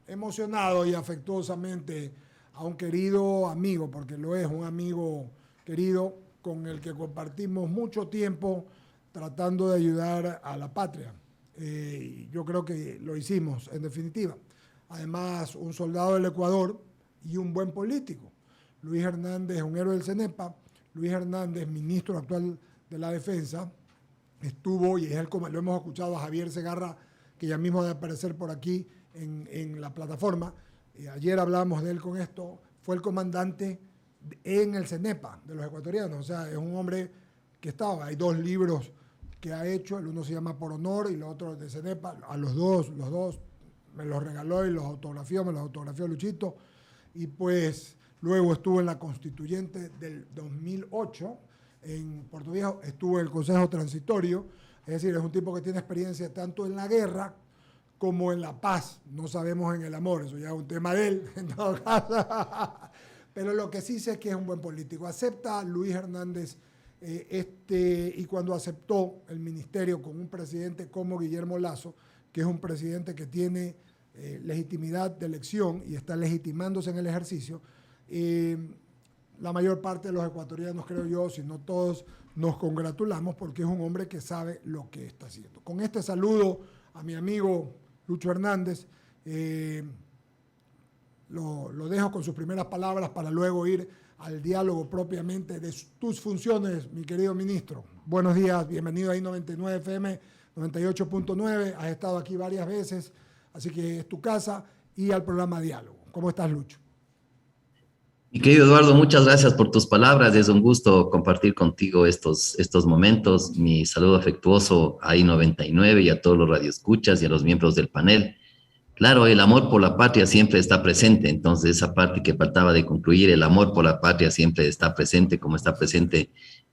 emocionado y afectuosamente a un querido amigo, porque lo es, un amigo querido con el que compartimos mucho tiempo tratando de ayudar a la patria. Yo creo que lo hicimos, en definitiva. Además, un soldado del Ecuador y un buen político. Luis Hernández, un héroe del CENEPA. Luis Hernández, ministro actual de la Defensa, estuvo, y es lo hemos escuchado a Javier Segarra, que ya mismo debe aparecer por aquí en la plataforma. Ayer hablábamos de él con esto. Fue el comandante en el CENEPA de los ecuatorianos. O sea, es un hombre que estaba. Hay dos libros que ha hecho. El uno se llama Por Honor y el otro de CENEPA. A los dos me los regaló y me los autografió Luchito. Y pues luego estuvo en la Constituyente del 2008 en Puerto Viejo, estuvo en el Consejo Transitorio. Es decir, es un tipo que tiene experiencia tanto en la guerra como en la paz. No sabemos en el amor, eso ya es un tema de él, en todo caso. Pero lo que sí sé es que es un buen político. Acepta a Luis Hernández y cuando aceptó el ministerio con un presidente como Guillermo Lasso, que es un presidente que tiene legitimidad de elección y está legitimándose en el ejercicio, la mayor parte de los ecuatorianos, creo yo, si no todos, nos congratulamos porque es un hombre que sabe lo que está haciendo. Con este saludo a mi amigo Lucho Hernández, lo dejo con sus primeras palabras para luego ir al diálogo propiamente de tus funciones, mi querido ministro. Buenos días, bienvenido a I99 FM 98.9, has estado aquí varias veces, así que es tu casa, y al programa Diálogo. ¿Cómo estás, Lucho? Mi querido Eduardo, muchas gracias por tus palabras. Es un gusto compartir contigo estos momentos. Mi saludo afectuoso a I99 y a todos los radioescuchas y a los miembros del panel. Claro, el amor por la patria siempre está presente, entonces esa parte que faltaba de concluir, el amor por la patria siempre está presente, como está presente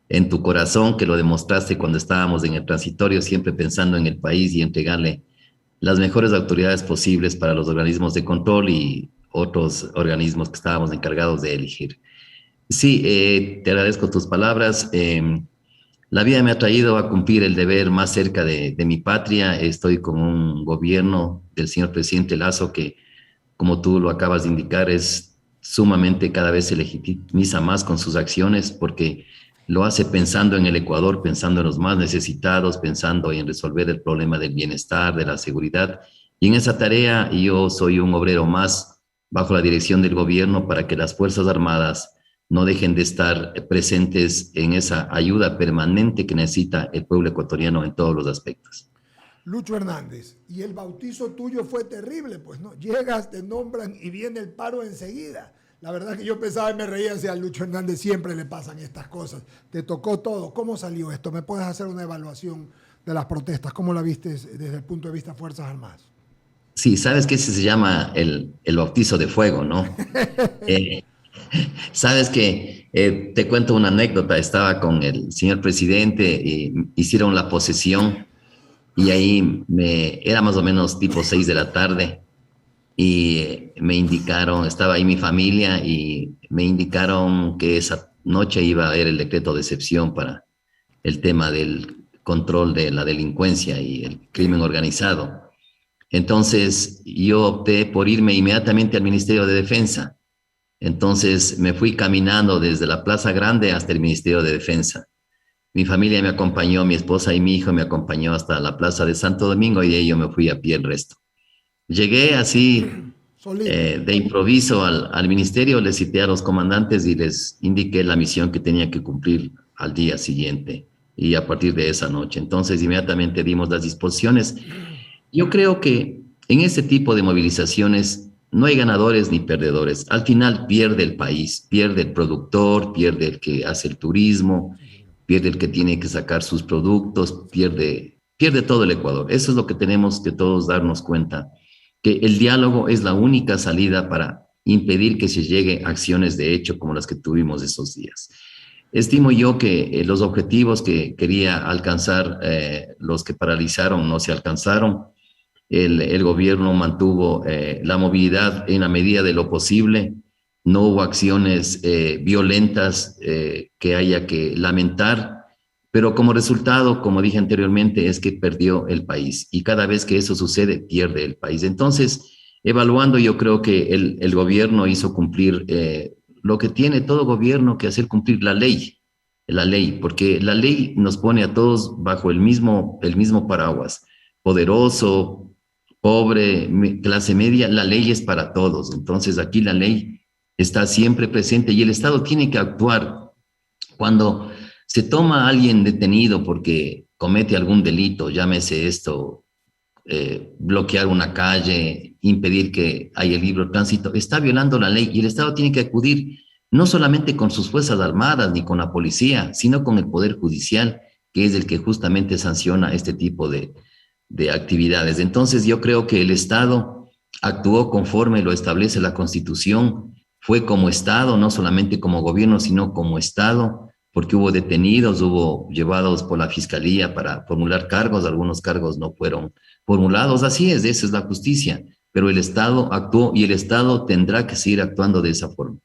en tu corazón, que lo demostraste cuando estábamos en el transitorio, siempre pensando en el país y entregarle las mejores autoridades posibles para los organismos de control y otros organismos que estábamos encargados de elegir. Sí, te agradezco tus palabras. La vida me ha traído a cumplir el deber más cerca de mi patria. Estoy con un gobierno del señor presidente Lasso que, como tú lo acabas de indicar, es sumamente, cada vez se legitimiza más con sus acciones porque lo hace pensando en el Ecuador, pensando en los más necesitados, pensando en resolver el problema del bienestar, de la seguridad. Y en esa tarea yo soy un obrero más bajo la dirección del gobierno para que las Fuerzas Armadas no dejen de estar presentes en esa ayuda permanente que necesita el pueblo ecuatoriano en todos los aspectos. Lucho Hernández, y el bautizo tuyo fue terrible, pues, ¿no? Llegas, te nombran y viene el paro enseguida. La verdad que yo pensaba y me reía, si a Lucho Hernández siempre le pasan estas cosas. Te tocó todo. ¿Cómo salió esto? ¿Me puedes hacer una evaluación de las protestas? ¿Cómo la viste desde el punto de vista de Fuerzas Armadas? Sí, sabes que ese se llama el bautizo de fuego, ¿no? Sabes que te cuento una anécdota. Estaba con el señor presidente y hicieron la posesión y ahí era más o menos tipo 6 de la tarde y me indicaron, estaba ahí mi familia y me indicaron que esa noche iba a haber el decreto de excepción para el tema del control de la delincuencia y el crimen organizado. Entonces yo opté por irme inmediatamente al Ministerio de Defensa. Entonces me fui caminando desde la Plaza Grande hasta el Ministerio de Defensa. Mi familia me acompañó, mi esposa y mi hijo me acompañó hasta la Plaza de Santo Domingo y de ahí yo me fui a pie el resto. Llegué así de improviso al ministerio, les cité a los comandantes y les indiqué la misión que tenía que cumplir al día siguiente y a partir de esa noche. Entonces inmediatamente dimos las disposiciones. Yo creo que en este tipo de movilizaciones no hay ganadores ni perdedores. Al final pierde el país, pierde el productor, pierde el que hace el turismo, pierde el que tiene que sacar sus productos, pierde todo el Ecuador. Eso es lo que tenemos que todos darnos cuenta, que el diálogo es la única salida para impedir que se llegue a acciones de hecho como las que tuvimos esos días. Estimo yo que los objetivos que quería alcanzar, los que paralizaron, no se alcanzaron. El gobierno mantuvo la movilidad en la medida de lo posible. No hubo acciones violentas que haya que lamentar, pero como resultado, como dije anteriormente, es que perdió el país y cada vez que eso sucede, pierde el país. Entonces, Evaluando, yo creo que el gobierno hizo cumplir lo que tiene todo gobierno que hacer, cumplir la ley, porque la ley nos pone a todos bajo el mismo paraguas, poderoso, pobre, clase media, la ley es para todos. Entonces aquí la ley está siempre presente y el Estado tiene que actuar cuando se toma a alguien detenido porque comete algún delito, llámese esto, bloquear una calle, impedir que haya libre tránsito, está violando la ley y el Estado tiene que acudir no solamente con sus fuerzas armadas ni con la policía, sino con el Poder Judicial, que es el que justamente sanciona este tipo de actividades. Entonces yo creo que el Estado actuó conforme lo establece la Constitución, fue como Estado, no solamente como gobierno, sino como Estado, porque hubo detenidos, hubo llevados por la Fiscalía para formular cargos, algunos cargos no fueron formulados, así es, esa es la justicia, pero el Estado actuó y el Estado tendrá que seguir actuando de esa forma.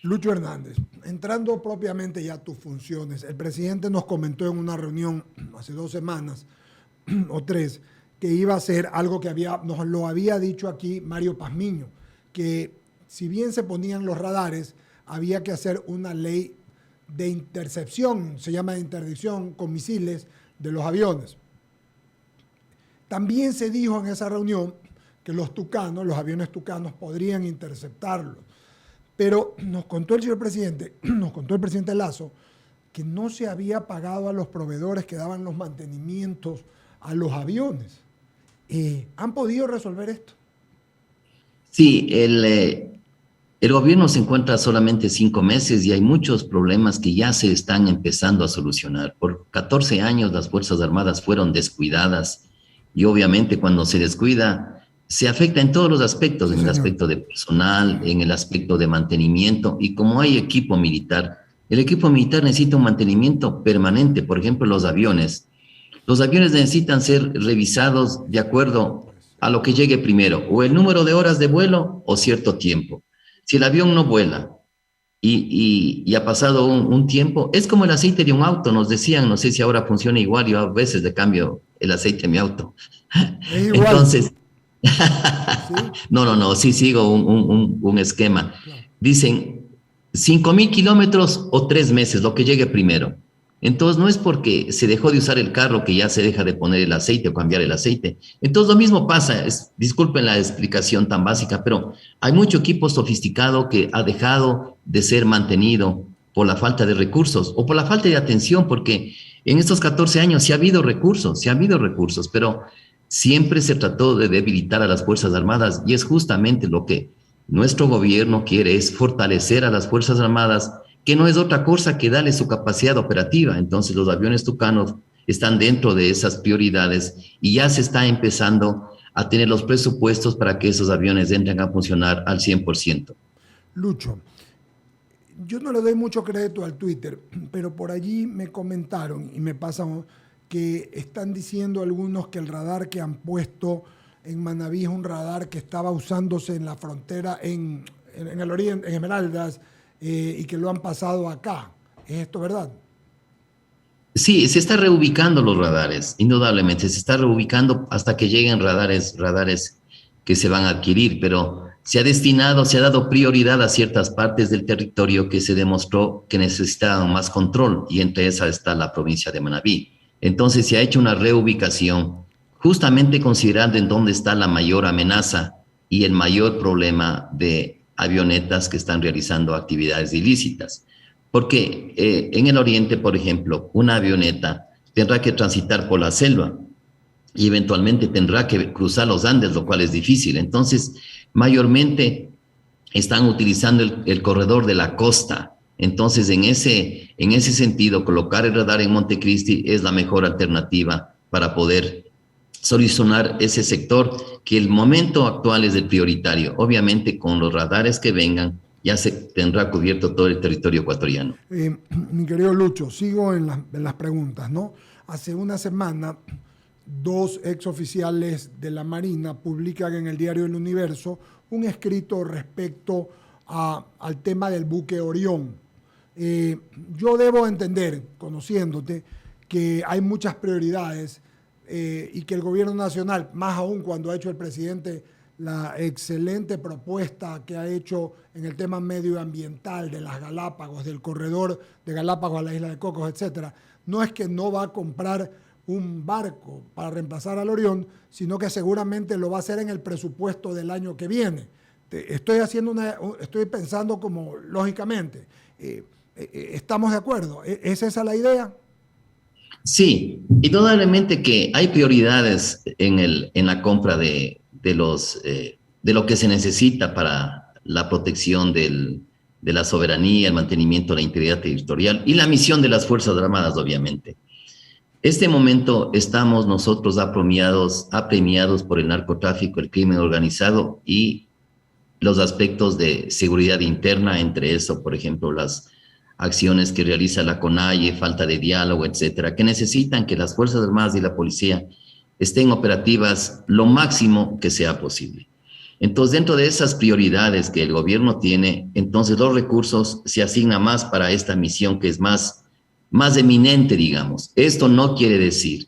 Lucho Hernández, entrando propiamente ya a tus funciones, el presidente nos comentó en una reunión hace 2 semanas o 3 que iba a hacer algo que nos lo había dicho aquí Mario Pazmiño, que si bien se ponían los radares, había que hacer una ley de intercepción, se llama de interdicción con misiles de los aviones. También se dijo en esa reunión que los tucanos, los aviones tucanos, podrían interceptarlos. Pero nos contó el señor presidente, nos contó el presidente Lazo, que no se había pagado a los proveedores que daban los mantenimientos a los aviones. ¿Han podido resolver esto? Sí, el gobierno se encuentra solamente 5 meses y hay muchos problemas que ya se están empezando a solucionar. Por 14 años las Fuerzas Armadas fueron descuidadas y obviamente cuando se descuida se afecta en todos los aspectos, Sí, en el señor. aspecto de personal, en el aspecto de mantenimiento y como hay equipo militar, el equipo militar necesita un mantenimiento permanente, por ejemplo los aviones. Los aviones necesitan ser revisados de acuerdo a lo que llegue primero, o el número de horas de vuelo o cierto tiempo. Si el avión no vuela y ha pasado un tiempo, es como el aceite de un auto, nos decían, no sé si ahora funciona igual, yo a veces le cambio el aceite a mi auto. Es igual, Entonces, ¿sí? no, sí sigo un esquema. Claro. Dicen 5.000 kilómetros o 3 meses, lo que llegue primero. Entonces no es porque se dejó de usar el carro que ya se deja de poner el aceite o cambiar el aceite. Entonces lo mismo pasa, disculpen la explicación tan básica, pero hay mucho equipo sofisticado que ha dejado de ser mantenido por la falta de recursos o por la falta de atención, porque en estos 14 años sí ha habido recursos, pero siempre se trató de debilitar a las Fuerzas Armadas y es justamente lo que nuestro gobierno quiere, es fortalecer a las Fuerzas Armadas, que no es otra cosa que darle su capacidad operativa. Entonces los aviones tucanos están dentro de esas prioridades y ya se está empezando a tener los presupuestos para que esos aviones entren a funcionar al 100%. Lucho, yo no le doy mucho crédito al Twitter, pero por allí me comentaron y me pasan que están diciendo algunos que el radar que han puesto en Manabí es un radar que estaba usándose en la frontera en el oriente, en Esmeraldas, y que lo han pasado acá. ¿Es esto verdad? Sí, se está reubicando los radares, indudablemente, se está reubicando hasta que lleguen radares que se van a adquirir, pero se ha destinado, se ha dado prioridad a ciertas partes del territorio que se demostró que necesitaban más control y entre esas está la provincia de Manabí. Entonces se ha hecho una reubicación justamente considerando en dónde está la mayor amenaza y el mayor problema de avionetas que están realizando actividades ilícitas. Porque en el oriente, por ejemplo, una avioneta tendrá que transitar por la selva y eventualmente tendrá que cruzar los Andes, lo cual es difícil. Entonces, mayormente están utilizando el corredor de la costa. Entonces, en ese sentido, colocar el radar en Montecristi es la mejor alternativa para poder solucionar ese sector que el momento actual es el prioritario. Obviamente, con los radares que vengan, ya se tendrá cubierto todo el territorio ecuatoriano. Mi querido Lucho, sigo en las preguntas, ¿no? Hace una semana, 2 exoficiales de la Marina publican en el diario El Universo un escrito respecto al tema del buque Orión. Yo debo entender, conociéndote, que hay muchas prioridades y que el gobierno nacional, más aún cuando ha hecho el presidente la excelente propuesta que ha hecho en el tema medioambiental de las Galápagos, del corredor de Galápagos a la isla de Cocos, etcétera. No es que no va a comprar un barco para reemplazar al Orión, sino que seguramente lo va a hacer en el presupuesto del año que viene. Estoy pensando como lógicamente. ¿Estamos de acuerdo? ¿Es esa la idea? Sí, indudablemente que hay prioridades en la compra de lo que se necesita para la protección de la soberanía, el mantenimiento de la integridad territorial y la misión de las Fuerzas Armadas, obviamente. Este momento estamos nosotros apremiados por el narcotráfico, el crimen organizado y los aspectos de seguridad interna, entre eso, por ejemplo, las acciones que realiza la CONAIE, falta de diálogo, etcétera, que necesitan que las Fuerzas Armadas y la policía estén operativas lo máximo que sea posible. Entonces, dentro de esas prioridades que el gobierno tiene, entonces los recursos se asignan más para esta misión que es más eminente, digamos. Esto no quiere decir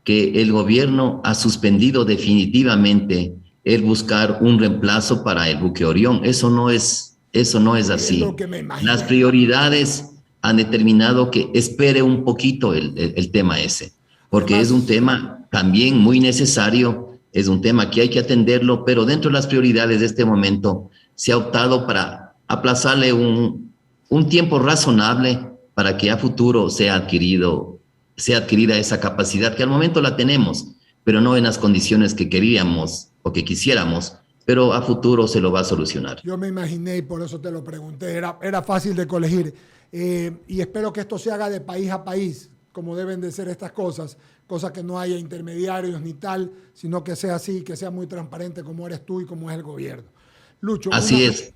que el gobierno ha suspendido definitivamente el buscar un reemplazo para el buque Orión. Eso no es así. Es lo que me imagino. Las prioridades han determinado que espere un poquito el tema ese, porque además, es un tema también muy necesario, es un tema que hay que atenderlo, pero dentro de las prioridades de este momento se ha optado para aplazarle un tiempo razonable para que a futuro sea adquirida esa capacidad, que al momento la tenemos, pero no en las condiciones que queríamos o que quisiéramos, pero a futuro se lo va a solucionar. Yo me imaginé y por eso te lo pregunté, era fácil de colegir. Y espero que esto se haga de país a país, como deben de ser estas cosas que no haya intermediarios ni tal, sino que sea así, que sea muy transparente como eres tú y como es el gobierno. Lucho. Así es.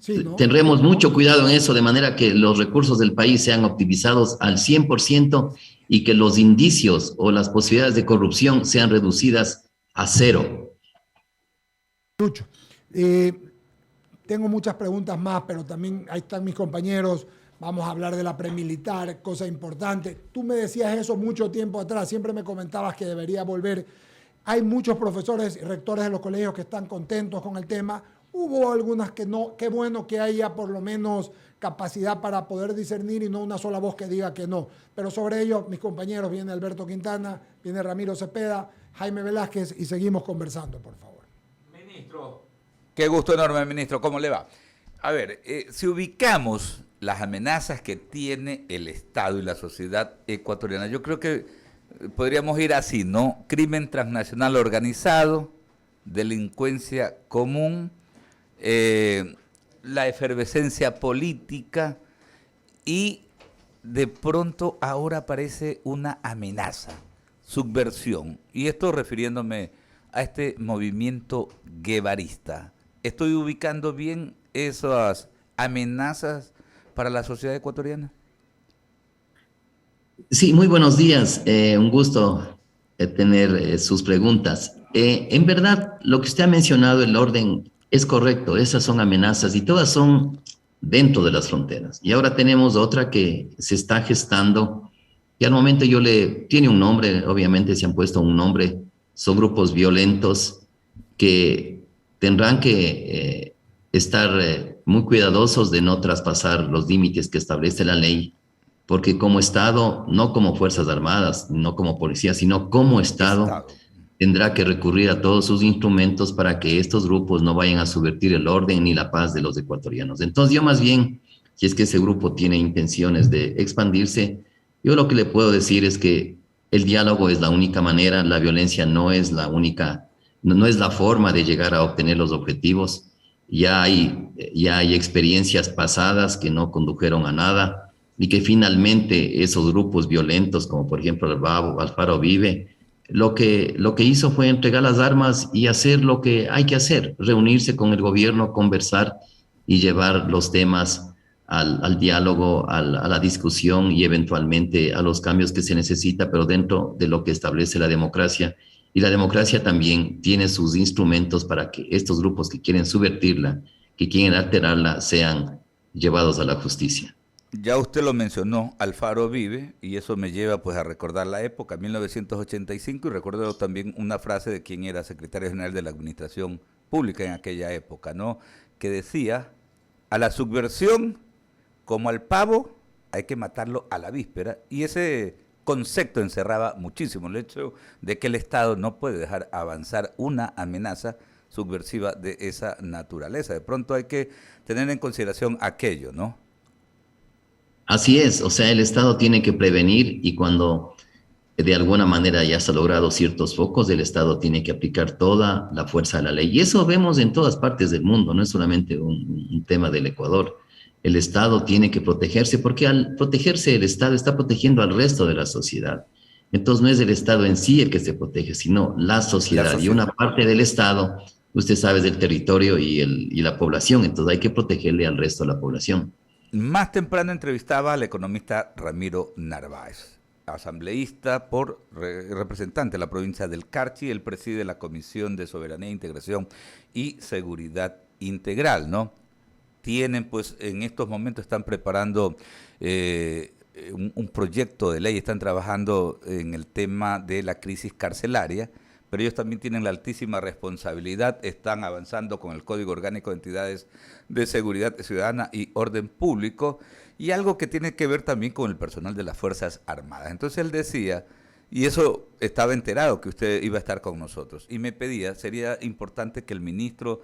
Sí, ¿no? Tendremos mucho cuidado en eso, de manera que los recursos del país sean optimizados al 100% y que los indicios o las posibilidades de corrupción sean reducidas a cero. Lucho, tengo muchas preguntas más, pero también ahí están mis compañeros. Vamos a hablar de la premilitar, cosa importante. Tú me decías eso mucho tiempo atrás, siempre me comentabas que debería volver. Hay muchos profesores y rectores de los colegios que están contentos con el tema. Hubo algunas que no. Qué bueno que haya por lo menos capacidad para poder discernir y no una sola voz que diga que no. Pero sobre ello, mis compañeros, viene Alberto Quintana, viene Ramiro Cepeda, Jaime Velázquez y seguimos conversando, por favor. Ministro, qué gusto enorme, ministro. ¿Cómo le va? A ver, si ubicamos las amenazas que tiene el Estado y la sociedad ecuatoriana, yo creo que podríamos ir así, ¿no? Crimen transnacional organizado, delincuencia común, la efervescencia política y de pronto ahora aparece una amenaza, subversión. Y esto refiriéndome a este movimiento guevarista. ¿Estoy ubicando bien esas amenazas para la sociedad ecuatoriana? Sí, muy buenos días. Un gusto tener sus preguntas. En verdad, lo que usted ha mencionado, el orden, es correcto. Esas son amenazas y todas son dentro de las fronteras. Y ahora tenemos otra que se está gestando y al momento tiene un nombre, obviamente se han puesto un nombre, son grupos violentos que tendrán que estar muy cuidadosos de no traspasar los límites que establece la ley, porque como Estado, no como Fuerzas Armadas, no como policía, sino como Estado, tendrá que recurrir a todos sus instrumentos para que estos grupos no vayan a subvertir el orden ni la paz de los ecuatorianos. Entonces yo más bien, si es que ese grupo tiene intenciones de expandirse, yo lo que le puedo decir es que el diálogo es la única manera, la violencia no es la única, no es la forma de llegar a obtener los objetivos. Ya hay experiencias pasadas que no condujeron a nada y que finalmente esos grupos violentos, como por ejemplo el Faro Vive, lo que hizo fue entregar las armas y hacer lo que hay que hacer, reunirse con el gobierno, conversar y llevar los temas al diálogo, a la discusión y eventualmente a los cambios que se necesita, pero dentro de lo que establece la democracia. Y la democracia también tiene sus instrumentos para que estos grupos que quieren subvertirla, que quieren alterarla, sean llevados a la justicia. Ya usted lo mencionó, Alfaro Vive, y eso me lleva pues a recordar la época, 1985, y recuerdo también una frase de quien era secretario general de la Administración pública en aquella época, ¿no? Que decía, a la subversión como al pavo hay que matarlo a la víspera, y ese concepto encerraba muchísimo el hecho de que el Estado no puede dejar avanzar una amenaza subversiva de esa naturaleza. De pronto hay que tener en consideración aquello, ¿no? Así es, o sea, el Estado tiene que prevenir y cuando de alguna manera ya se ha logrado ciertos focos, el Estado tiene que aplicar toda la fuerza de la ley. Y eso vemos en todas partes del mundo, no es solamente un tema del Ecuador. El Estado tiene que protegerse porque al protegerse el Estado está protegiendo al resto de la sociedad. Entonces no es el Estado en sí el que se protege, sino la sociedad. Y una parte del Estado, usted sabe, es del territorio y la población, entonces hay que protegerle al resto de la población. Más temprano entrevistaba al economista Ramiro Narváez, asambleísta representante de la provincia del Carchi. Él preside la Comisión de Soberanía, Integración y Seguridad Integral, ¿no? Tienen, pues, en estos momentos están preparando un proyecto de ley, están trabajando en el tema de la crisis carcelaria, pero ellos también tienen la altísima responsabilidad, están avanzando con el Código Orgánico de Entidades de Seguridad Ciudadana y Orden Público, y algo que tiene que ver también con el personal de las Fuerzas Armadas. Entonces él decía, y eso estaba enterado que usted iba a estar con nosotros, y me pedía, sería importante que el ministro,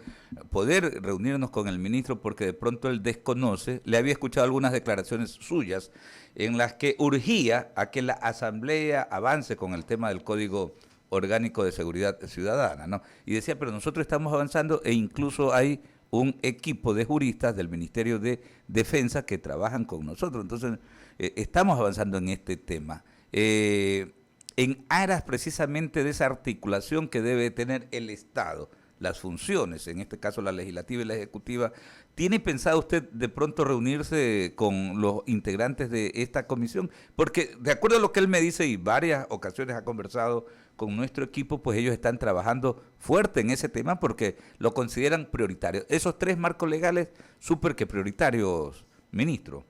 poder reunirnos con el ministro, porque de pronto él desconoce, le había escuchado algunas declaraciones suyas en las que urgía a que la Asamblea avance con el tema del Código Orgánico de Seguridad Ciudadana, ¿no? Y decía, pero nosotros estamos avanzando e incluso hay un equipo de juristas del Ministerio de Defensa que trabajan con nosotros. Entonces, estamos avanzando en este tema. En aras precisamente de esa articulación que debe tener el Estado, las funciones, en este caso la legislativa y la ejecutiva, ¿tiene pensado usted de pronto reunirse con los integrantes de esta comisión? Porque de acuerdo a lo que él me dice y varias ocasiones ha conversado con nuestro equipo, pues ellos están trabajando fuerte en ese tema porque lo consideran prioritario. Esos 3 marcos legales, súper que prioritarios, ministro.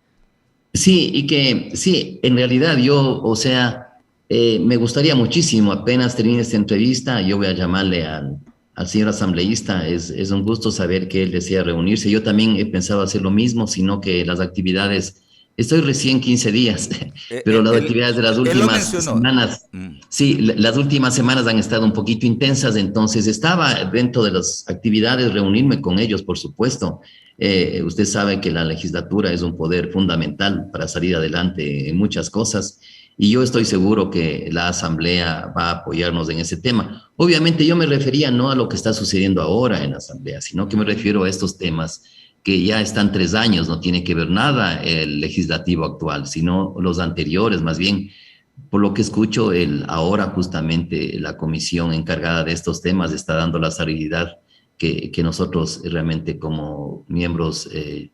Sí, y que sí, en realidad yo, o sea, me gustaría muchísimo, apenas termine esta entrevista, yo voy a llamarle al señor asambleísta, es un gusto saber que él desea reunirse. Yo también he pensado hacer lo mismo, sino que las actividades, estoy recién 15 días, pero las actividades de las últimas semanas, sí, las últimas semanas han estado un poquito intensas, entonces estaba dentro de las actividades reunirme con ellos, por supuesto. Usted sabe que la legislatura es un poder fundamental para salir adelante en muchas cosas. Y yo estoy seguro que la Asamblea va a apoyarnos en ese tema. Obviamente yo me refería no a lo que está sucediendo ahora en la Asamblea, sino que me refiero a estos temas que ya están 3 años, no tiene que ver nada el legislativo actual, sino los anteriores, más bien, por lo que escucho, ahora justamente la comisión encargada de estos temas está dando la salida que nosotros realmente como miembros del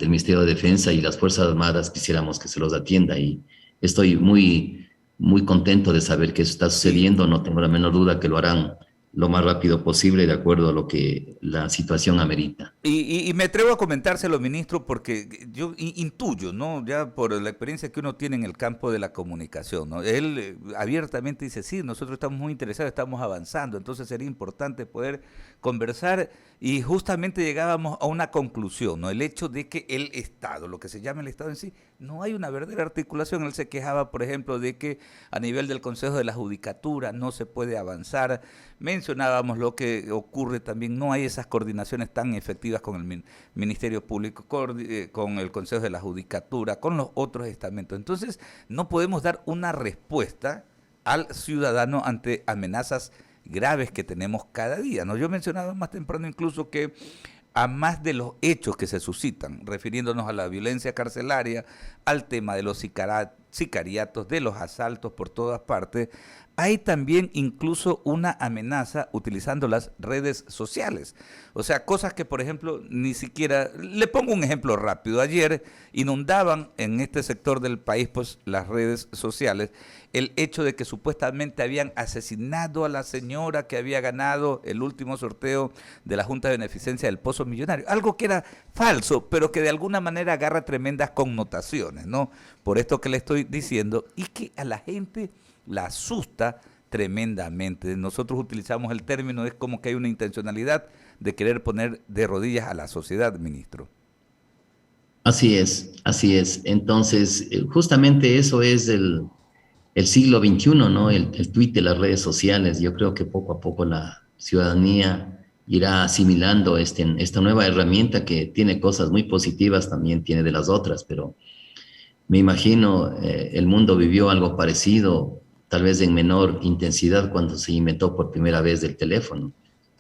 Ministerio de Defensa y las Fuerzas Armadas quisiéramos que se los atienda, y estoy muy, muy contento de saber que eso está sucediendo. No tengo la menor duda que lo harán lo más rápido posible de acuerdo a lo que la situación amerita. Y me atrevo a comentárselo, ministro, porque yo intuyo, ¿no? Ya por la experiencia que uno tiene en el campo de la comunicación, ¿no? Él abiertamente dice, sí, nosotros estamos muy interesados, estamos avanzando, entonces sería importante poder conversar, y justamente llegábamos a una conclusión, ¿no? El hecho de que el Estado, lo que se llama el Estado en sí, no hay una verdadera articulación. Él se quejaba, por ejemplo, de que a nivel del Consejo de la Judicatura no se puede avanzar. Mencionábamos lo que ocurre también, no hay esas coordinaciones tan efectivas con el Ministerio Público, con el Consejo de la Judicatura, con los otros estamentos. Entonces, no podemos dar una respuesta al ciudadano ante amenazas graves que tenemos cada día, ¿no? Yo mencionaba más temprano incluso que a más de los hechos que se suscitan, refiriéndonos a la violencia carcelaria, al tema de los sicariatos, de los asaltos por todas partes, hay también incluso una amenaza utilizando las redes sociales. O sea, cosas que, por ejemplo, ni siquiera... Le pongo un ejemplo rápido. Ayer inundaban en este sector del país, pues, las redes sociales, el hecho de que supuestamente habían asesinado a la señora que había ganado el último sorteo de la Junta de Beneficencia del Pozo Millonario. Algo que era falso, pero que de alguna manera agarra tremendas connotaciones, ¿no? Por esto que le estoy diciendo, y que a la gente la asusta tremendamente. Nosotros utilizamos el término, es como que hay una intencionalidad de querer poner de rodillas a la sociedad, ministro. Así es, así es. Entonces, justamente eso es el siglo XXI, ¿no? El Twitter, las redes sociales. Yo creo que poco a poco la ciudadanía irá asimilando esta nueva herramienta que tiene cosas muy positivas, también tiene de las otras, pero me imagino el mundo vivió algo parecido, tal vez en menor intensidad, cuando se inventó por primera vez el teléfono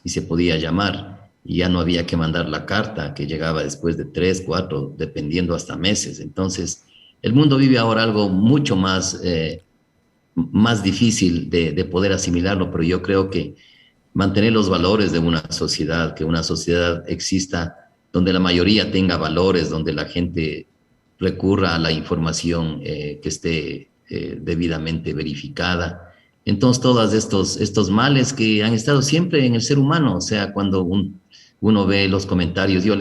y se podía llamar y ya no había que mandar la carta que llegaba después de 3, 4, dependiendo hasta meses. Entonces, el mundo vive ahora algo mucho más difícil de poder asimilarlo, pero yo creo que mantener los valores de una sociedad, que una sociedad exista donde la mayoría tenga valores, donde la gente recurra a la información que esté debidamente verificada. Entonces, todos estos males que han estado siempre en el ser humano, o sea, cuando uno ve los comentarios, yo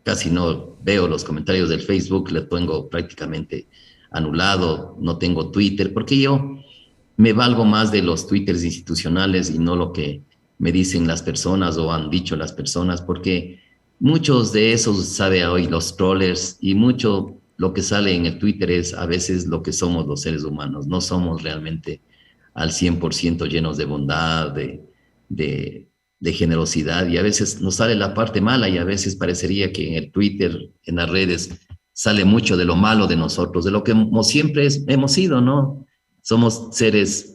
casi no veo los comentarios del Facebook, le tengo prácticamente anulado, no tengo Twitter, porque yo me valgo más de los Twitters institucionales y no lo que me dicen las personas o han dicho las personas, porque muchos de esos, sabe hoy, los trollers, y mucho lo que sale en el Twitter es a veces lo que somos los seres humanos. No somos realmente al 100% llenos de bondad, de generosidad, y a veces nos sale la parte mala y a veces parecería que en el Twitter, en las redes, sale mucho de lo malo de nosotros, de lo que siempre hemos sido, ¿no? Somos seres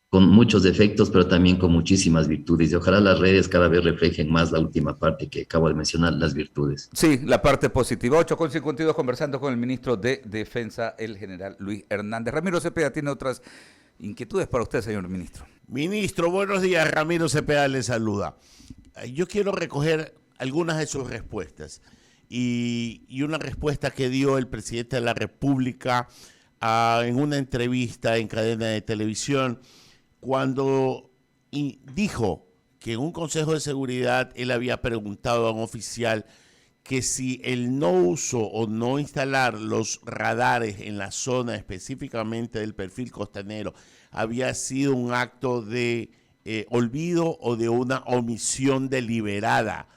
con muchos defectos, pero también con muchísimas virtudes. Y ojalá las redes cada vez reflejen más la última parte que acabo de mencionar, las virtudes. Sí, la parte positiva. 8:52, conversando con el ministro de Defensa, el general Luis Hernández. Ramiro Cepeda tiene otras inquietudes para usted, señor ministro. Ministro, buenos días. Ramiro Cepeda le saluda. Yo quiero recoger algunas de sus respuestas y una respuesta que dio el presidente de la República en una entrevista en cadena de televisión, cuando dijo que en un consejo de seguridad él había preguntado a un oficial que si el no uso o no instalar los radares en la zona específicamente del perfil costanero había sido un acto de olvido o de una omisión deliberada.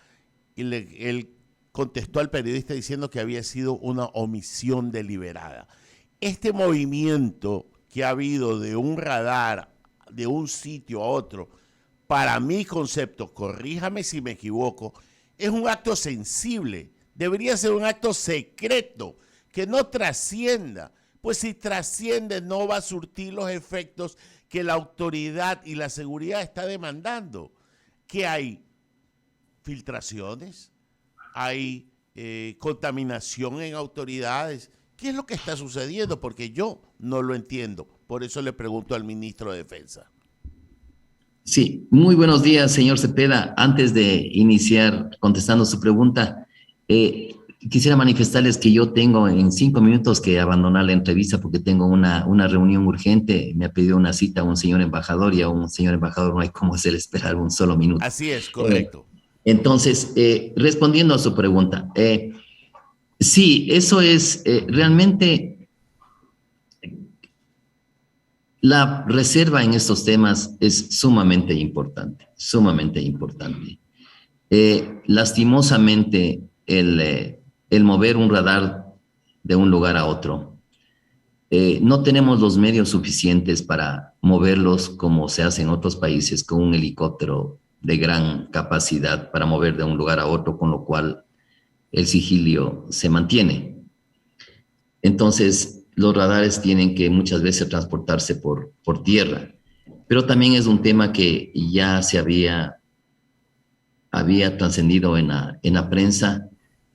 Y él contestó al periodista diciendo que había sido una omisión deliberada. Este movimiento que ha habido de un radar de un sitio a otro, para mi concepto, corríjame si me equivoco, es un acto sensible, debería ser un acto secreto, que no trascienda, pues si trasciende no va a surtir los efectos que la autoridad y la seguridad está demandando. ¿Qué hay? ¿Filtraciones? ¿Hay contaminación en autoridades? ¿Qué es lo que está sucediendo? Porque yo no lo entiendo. Por eso le pregunto al ministro de Defensa. Sí, muy buenos días, señor Cepeda. Antes de iniciar contestando su pregunta, quisiera manifestarles que yo tengo en 5 minutos que abandonar la entrevista porque tengo una reunión urgente. Me ha pedido una cita a un señor embajador y a un señor embajador no hay cómo hacer esperar un solo minuto. Así es, correcto. Entonces, respondiendo a su pregunta, sí, eso es realmente... La reserva en estos temas es sumamente importante, sumamente importante. Lastimosamente, el mover un radar de un lugar a otro, no tenemos los medios suficientes para moverlos como se hace en otros países con un helicóptero de gran capacidad para mover de un lugar a otro, con lo cual el sigilio se mantiene. Entonces, los radares tienen que muchas veces transportarse por tierra, pero también es un tema que ya se había trascendido en la prensa.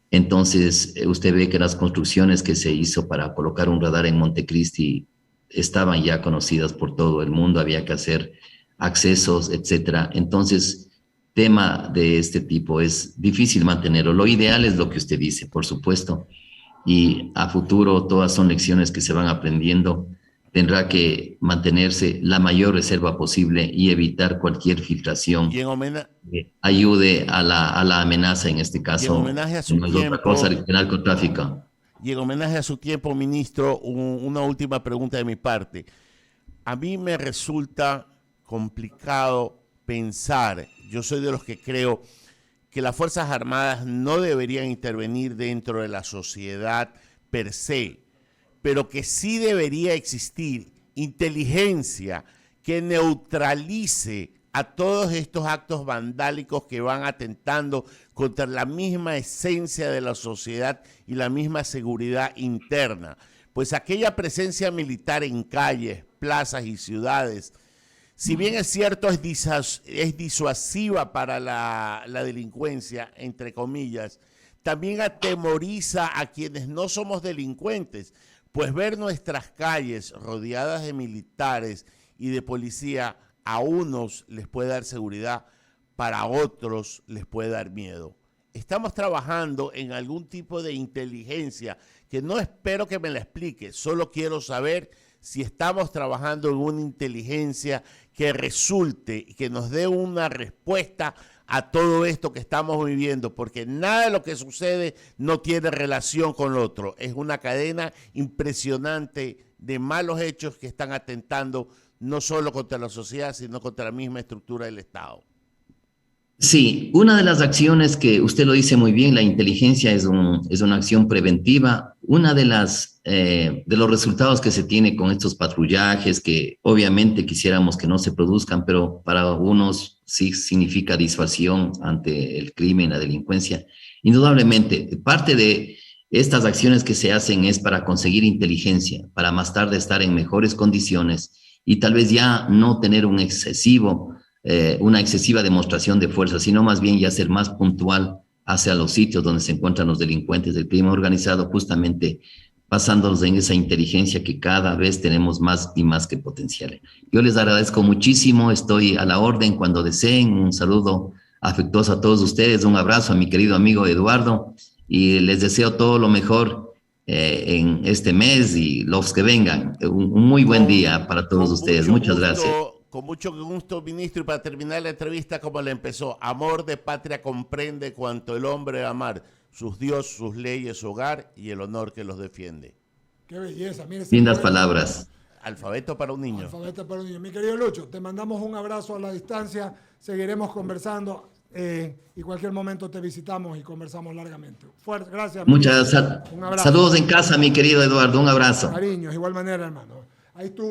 Entonces, usted ve que las construcciones que se hizo para colocar un radar en Montecristi estaban ya conocidas por todo el mundo, había que hacer accesos, etcétera. Entonces, tema de este tipo es difícil mantenerlo. Lo ideal es lo que usted dice, por supuesto, y a futuro todas son lecciones que se van aprendiendo. Tendrá que mantenerse la mayor reserva posible y evitar cualquier filtración que ayude a la amenaza, en este caso, y en homenaje a su no es otra cosa, el narcotráfico. Y en homenaje a su tiempo, ministro, una última pregunta de mi parte. A mí me resulta complicado pensar. Yo soy de los que creo que las Fuerzas Armadas no deberían intervenir dentro de la sociedad per se, pero que sí debería existir inteligencia que neutralice a todos estos actos vandálicos que van atentando contra la misma esencia de la sociedad y la misma seguridad interna. Pues aquella presencia militar en calles, plazas y ciudades, si bien es cierto es disuasiva para la delincuencia, entre comillas, también atemoriza a quienes no somos delincuentes, pues ver nuestras calles rodeadas de militares y de policía a unos les puede dar seguridad, para otros les puede dar miedo. Estamos trabajando en algún tipo de inteligencia que no espero que me la explique, solo quiero saber si estamos trabajando en una inteligencia que resulte y que nos dé una respuesta a todo esto que estamos viviendo, porque nada de lo que sucede no tiene relación con lo otro. Es una cadena impresionante de malos hechos que están atentando no solo contra la sociedad, sino contra la misma estructura del Estado. Sí, una de las acciones que usted lo dice muy bien, la inteligencia es una acción preventiva. Una de los resultados que se tiene con estos patrullajes, que obviamente quisiéramos que no se produzcan, pero para algunos sí significa disuasión ante el crimen, la delincuencia. Indudablemente, parte de estas acciones que se hacen es para conseguir inteligencia, para más tarde estar en mejores condiciones y tal vez ya no tener una excesiva demostración de fuerza, sino más bien ya ser más puntual hacia los sitios donde se encuentran los delincuentes del crimen organizado, justamente basándonos en esa inteligencia que cada vez tenemos más y más que potencial. Yo les agradezco muchísimo, estoy a la orden cuando deseen. Un saludo afectuoso a todos ustedes, un abrazo a mi querido amigo Eduardo y les deseo todo lo mejor en este mes y los que vengan. Un muy buen día para todos ustedes. Muchas gracias. Con mucho gusto, ministro, y para terminar la entrevista como la empezó: amor de patria comprende cuanto el hombre debe amar, sus dioses, sus leyes, su hogar y el honor que los defiende. Qué belleza. Mire, lindas palabras. Alfabeto para un niño. Alfabeto para un niño. Mi querido Lucho, te mandamos un abrazo a la distancia, seguiremos conversando y cualquier momento te visitamos y conversamos largamente. Fuerte, gracias. Muchas saludos en casa, mi querido Eduardo, un abrazo. Cariños, igual manera, hermano. Ahí estuvo.